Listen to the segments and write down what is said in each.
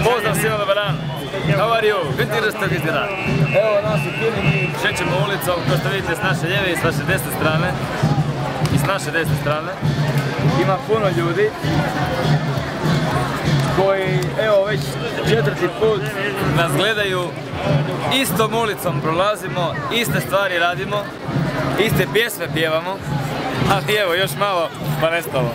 Pozdrav svima, dobar dan. How are you? Vintage Stagizira. Evo nas u Kini, mi šećemo ulicom, kao što vidite s naše lijeve i s naše desne strane. I s naše desne strane. Ima puno ljudi koji, evo, već 4. put nas gledaju. Istom ulicom prolazimo, iste stvari radimo, iste pjesme pjevamo, ali evo, još malo pa nestalo.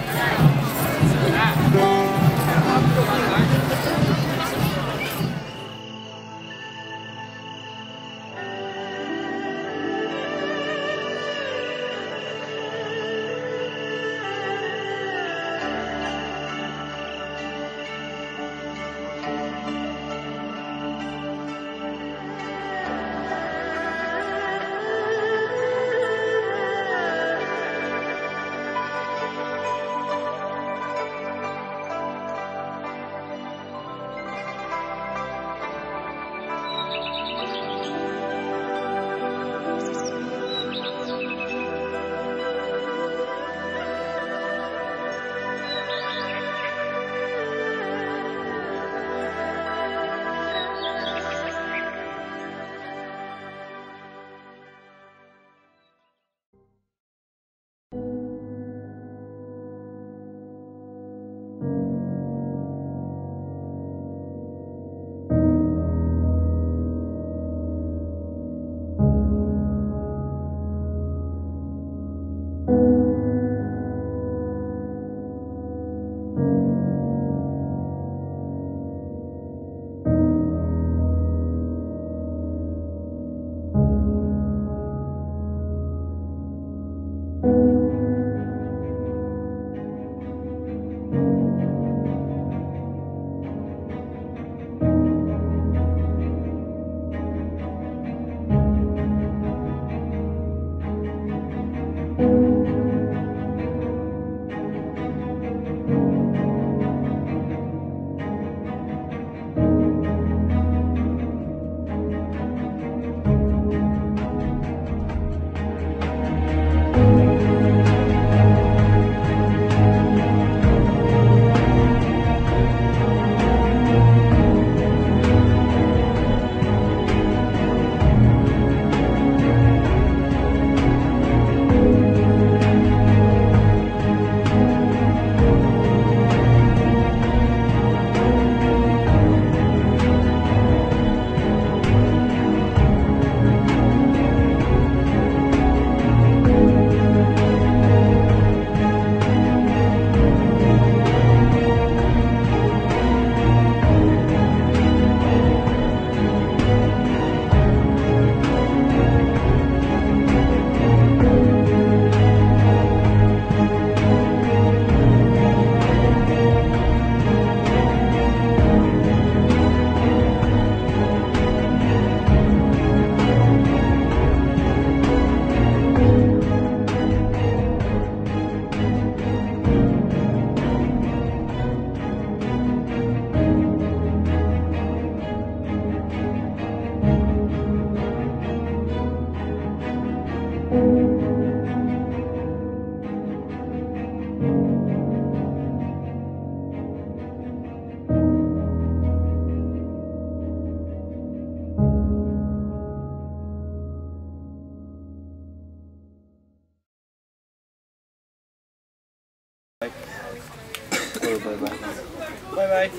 Bye bye.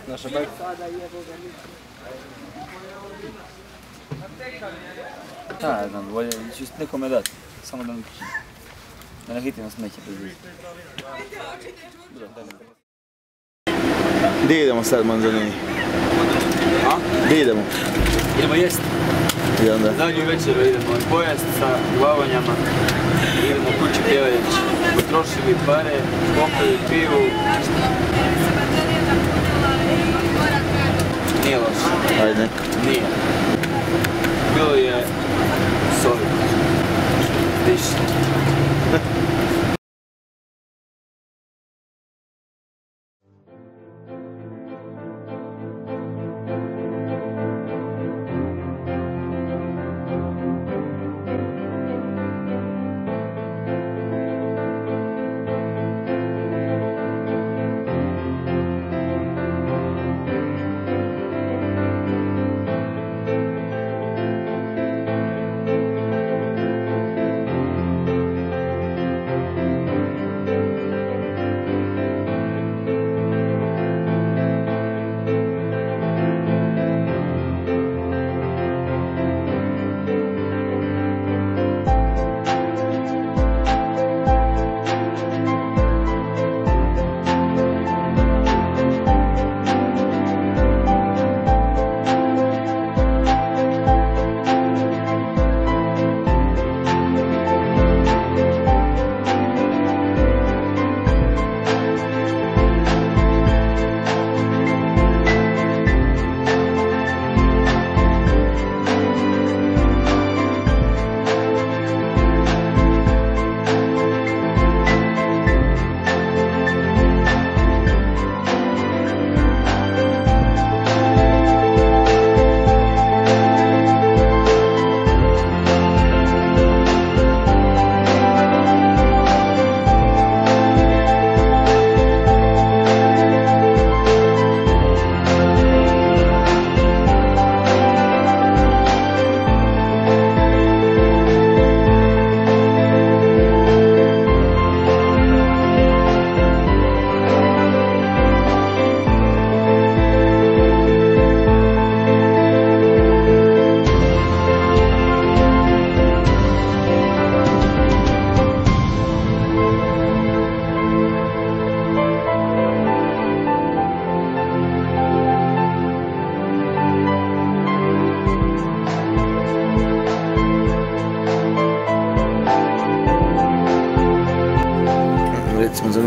Naša bye. Da, znam, bolje ću nekome dati, samo da mi kući. Da ne hitim na smeće bez veze. Gdje idemo sad, Manzanini? A? Gdje idemo? Idemo jest. I onda? Zadnju večeru idemo pojest sa glavanjama. Idemo kući pjevajući. Potrošili pare, popili pivu. Nije loše. Ajde neka. Nije. Bilo je solidno. Više.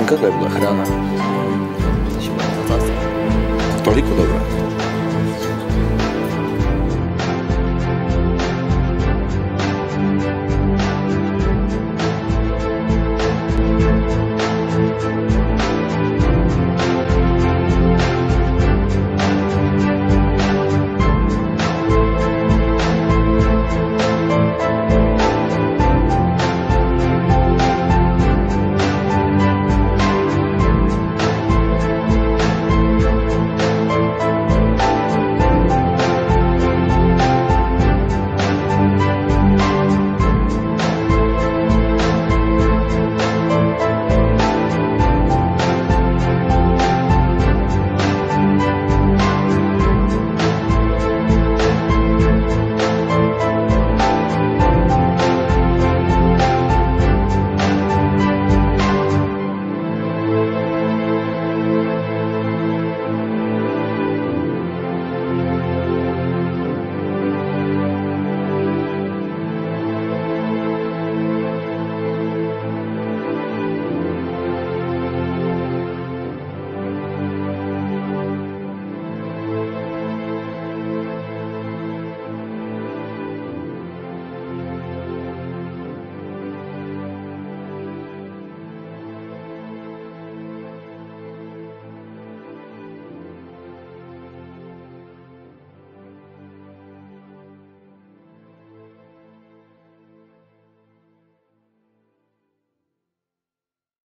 Kakva je bila hrana? Toliko dobra.